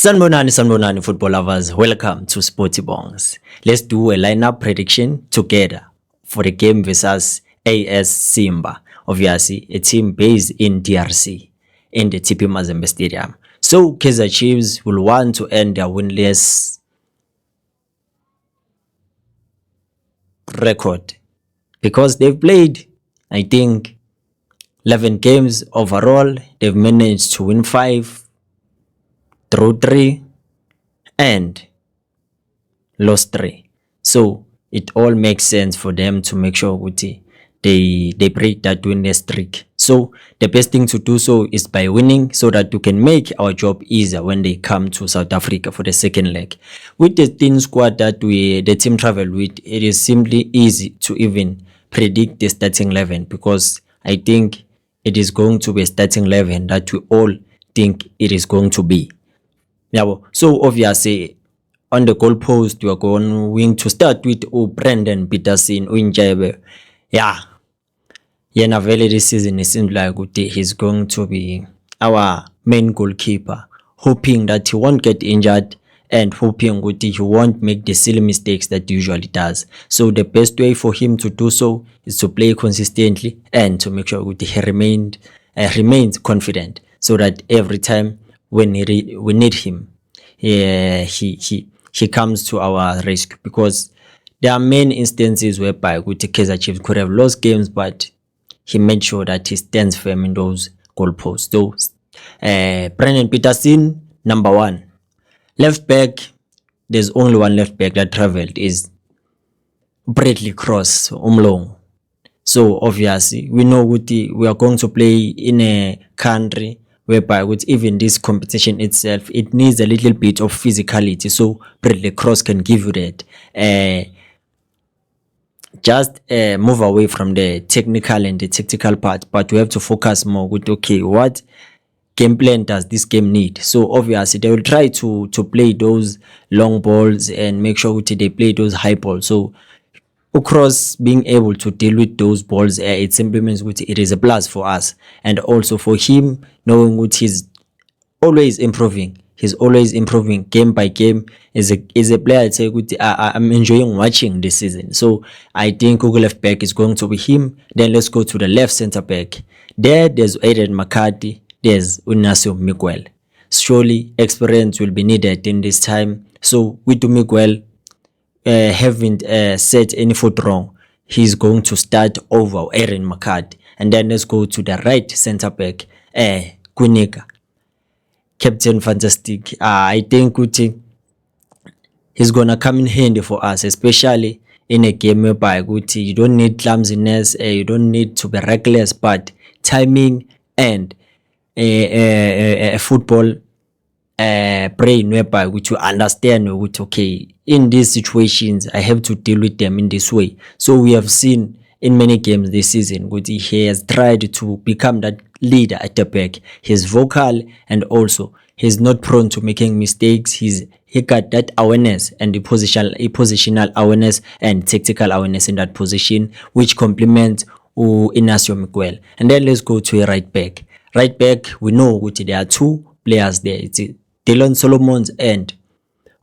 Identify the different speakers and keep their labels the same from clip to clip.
Speaker 1: Sanbonani, football lovers. Welcome to Sporty Bongs. Let's do a lineup prediction together for the game versus AS Simba. Obviously, a team based in DRC in the TP Mazembe Stadium. So, Kaizer Chiefs will want to end their winless record because they've played, I think, 11 games overall. They've managed to win 5, draw 3, and lost 3. So it all makes sense for them to make sure they break that winless streak. So the best thing to do so is by winning, so that we can make our job easier when they come to South Africa for the second leg. With the thin squad that the team traveled with, it is simply easy to even predict the starting 11, because I think it is going to be a starting 11 that we all think it is going to be. Yeah, so obviously on the goalpost we are going to start with Brendan Peterson, Njebe. Yeah, Yena Vele this season it seems like he's going to be our main goalkeeper, hoping that he won't get injured and hoping he won't make the silly mistakes that he usually does. So the best way for him to do so is to play consistently and to make sure he remains confident, so that every time when we need him, he comes to our rescue. Because there are many instances whereby Kaizer Chiefs could have lost games, but he made sure that he stands firm in those goalposts. So Brendan Peterson, number 1. Left back, there's only one left back that traveled, is Bradley Cross, Umlong. So obviously we know we are going to play in a country whereby with even this competition itself, it needs a little bit of physicality. So Bradley Cross can give you that. Just move away from the technical and the tactical part, but we have to focus more with, okay, what game plan does this game need? So obviously they will try to play those long balls and make sure they play those high balls. So Cross being able to deal with those balls, it simply means it is a plus for us, and also for him knowing he's always improving. He's always improving game by game. Is a player I'd say I'm enjoying watching this season. So I think Google left back is going to be him. Then let's go to the left center back. There's Aiden McCarthy. There's Inacio Miguel. Surely experience will be needed in this time. So with Miguel haven't set any foot wrong, he's going to start over Aaron McCarthy. And then let's go to the right center back, Kunika, Captain Fantastic. I think he's gonna come in handy for us, especially in a game whereby you don't need clumsiness, you don't need to be reckless, but timing and football brain whereby you understand okay, in these situations I have to deal with them in this way. So we have seen in many games this season he has tried to become that leader at the back. He's vocal, and also he's not prone to making mistakes. He got that awareness and the positional awareness and tactical awareness in that position, which complements Inacio Miguel. And then let's go to a right back. Right back, we know there are 2 players there. It's Dylan Solomons and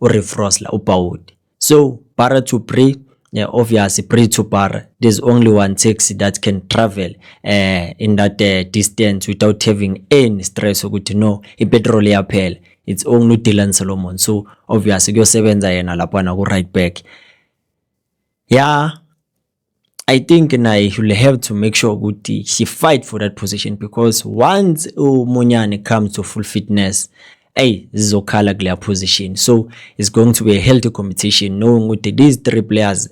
Speaker 1: Uri Frosler Upawud. So para to Pre, obviously Pre to para, there's only one taxi that can travel in that distance without having any stress. No, petrol yapel. It's only Dylan Solomon. So obviously kuyosebenza yena lapha ku right back. Yeah, I think he'll have to make sure he fight for that position, because once Munyane comes to full fitness, zizokhala kuleya position. So it's going to be a healthy competition, knowing these 3 players,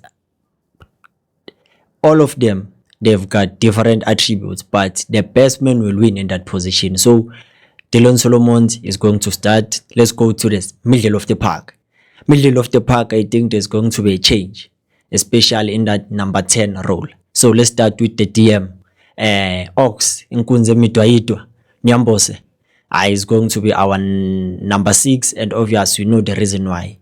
Speaker 1: all of them, they've got different attributes, but the best man will win in that position. So Dylan Solomons is going to start. Let's go to this middle of the park. Middle of the park, I think there's going to be a change, especially in that number 10 role. So let's start with the DM. Ox Nkunze Mitwaitwa Nyambose is going to be our number 6, and obviously you know the reason why.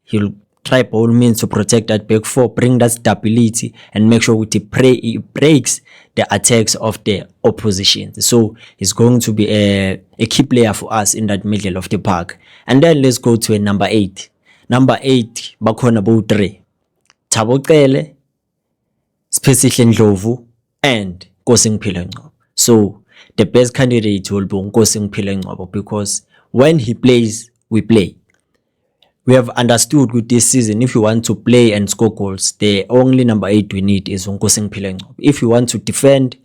Speaker 1: He'll try by all means to protect that back four, bring that stability, and make sure he breaks the attacks of the opposition. So he's going to be a key player for us in that middle of the park. And then let's go to a number 8. Number 8, bakhona bo 3. Thabo Cele, Siphelisihle Ndlovu, and Nkosi Ngiphile Ngcobo. So the best candidate will be Nkosi Ngiphile Ngcobo, because when he plays, we play. We have understood with this season, if you want to play and score goals, the only number 8 we need is Nkosi Ngiphile Ngcobo. If you want to defend,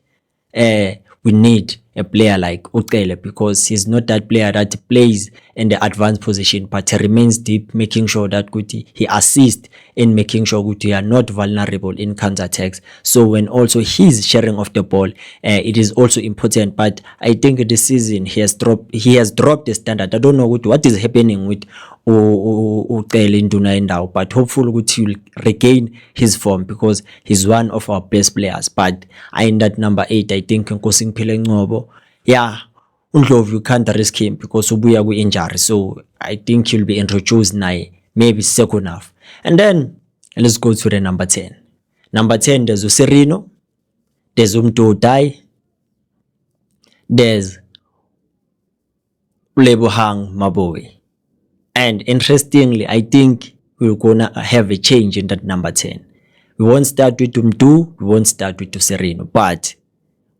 Speaker 1: we need a player like Ucele, because he's not that player that plays in the advanced position, but he remains deep, making sure that he assists in making sure we are not vulnerable in counter-attacks. So when also he's sharing of the ball, it is also important. But I think this season he has dropped the standard. I don't know what is happening with Ucele Nduna now, but hopefully he will regain his form, because he's one of our best players. But in that number 8, I think Nkosi Ngiphile Ngcobo, yeah, Ndlovu, you can't risk him because ubuya ku injury. So I think he'll be introduced now, maybe second half. And then let's go to the number 10. Number 10, there's Serino, there's Umdodai, there's Lebohang Maboe. And interestingly, I think we're gonna have a change in that number 10. We won't start with Umdu, we won't start with Serino, but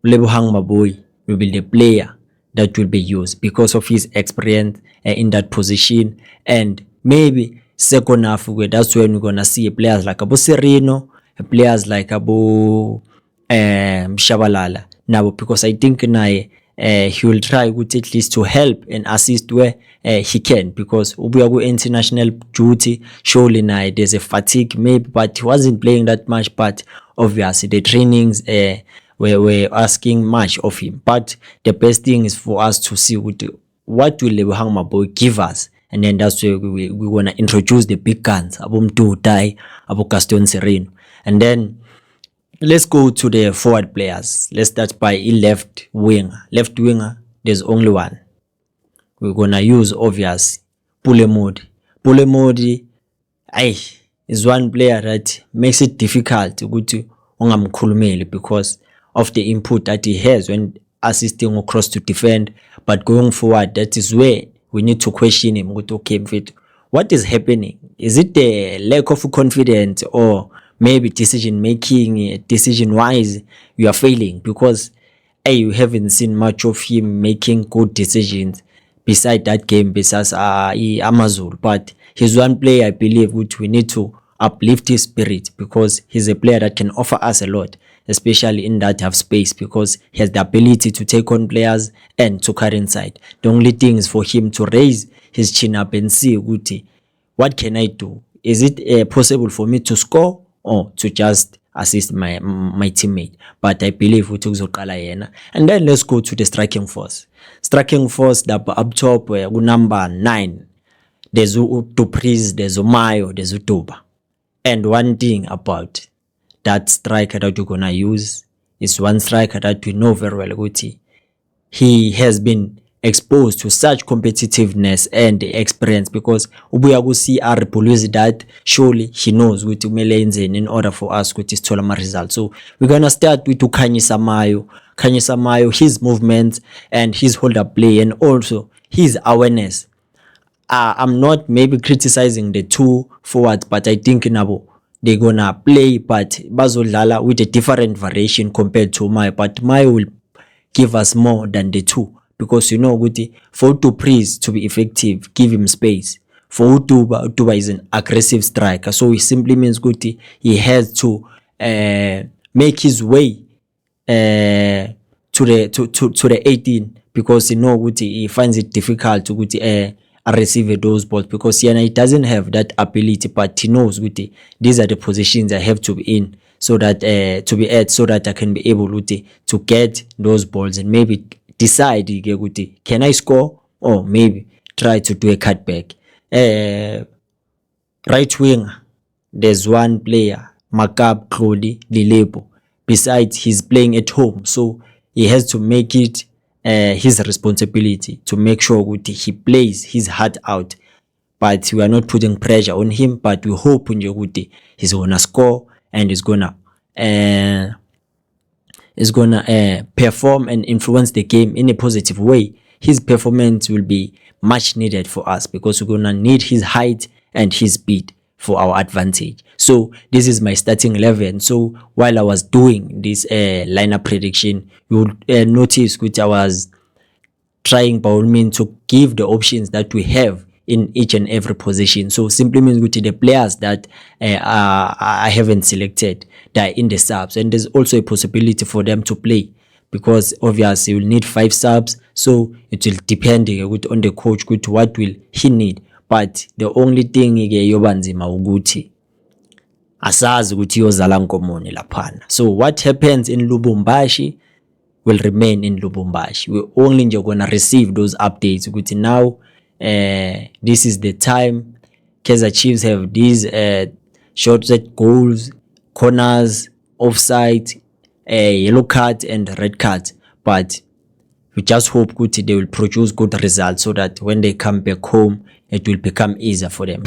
Speaker 1: Lebohang Maboe will be the player that will be used because of his experience in that position. And maybe second half, that's when we're gonna see players like Abu Serino, players like Abu Shabalala now, because I think he will try at least to help and assist where he can, because ubuya international duty, surely now there's a fatigue maybe, but he wasn't playing that much. But obviously the trainings we're asking much of him. But the best thing is for us to see what will Lebohang Maboe give us, and then that's where we want to introduce the big guns, Abu Mdodai, Abu Gaston Serino. And then let's go to the forward players. Let's start by a left winger. Left winger, there's only one. We're gonna use obvious Pule Modi. Pule Modi is one player that makes it difficult to go to ungamkhulumeli because of the input that he has when assisting across to defend. But going forward, that is where we need to question him. Okay, what is happening? Is it the lack of confidence, or maybe decision making, decision wise, you are failing? Because you haven't seen much of him making good decisions beside that game, besides Amazul. But he's one player I believe which we need to uplift his spirit, because he's a player that can offer us a lot, especially in that half space, because he has the ability to take on players and to carry inside. The only thing is for him to raise his chin up and see, what can I do? Is it possible for me to score or to just assist my teammate? But I believe we took Zokala yena. And then let's go to the striking force. Striking force, up top, number 9. There's Dupris, there's Mayo, there's Utuba. And one thing about that striker that we're gonna use is one striker that we know very well, Guti. He has been exposed to such competitiveness and experience, because ubuya ku CR Police that surely he knows with umele in order for us with his Tolama result. So we're gonna start with Khanyisa Mayo. Khanyisa Mayo, his movements and his hold up play, and also his awareness. I'm not maybe criticizing the two forwards, but I think Nabo they're gonna play, but bazodlala with a different variation compared to Mayo. But Mayo will give us more than the two, because for Dupris to be effective, give him space. For Utuba is an aggressive striker, so it simply means he has to make his way to the 18, because he finds it difficult to receive those balls, because he doesn't have that ability, but he knows these are the positions I have to be in, so that so that I can be able to get those balls and maybe decide can I score, or maybe try to do a cutback. Right winger, there's one player, Makab Klodi Lilebo. Besides, he's playing at home, so he has to make it his responsibility to make sure he plays his heart out, but we are not putting pressure on him, but we hope nje ukuthi he's gonna score and he's gonna perform and influence the game in a positive way. His performance will be much needed for us because we're gonna need his height and his speed for our advantage. So this is my starting 11. So while I was doing this lineup prediction, you would notice that I was trying by all means to give the options that we have in each and every position. So simply means with the players that I haven't selected, that are in the subs, and there's also a possibility for them to play because obviously you will need 5 subs. So it will depend on the coach what will he need. But the only thing yobanzima ukuthi asazi ukuthi yozala nkomoni laphana. So what happens in Lubumbashi will remain in Lubumbashi. We're only gonna receive those updates ukuthi now this is the time Kaizer Chiefs have these short set goals, corners, offside, yellow card and red card. But we just hope they will produce good results so that when they come back home, it will become easier for them.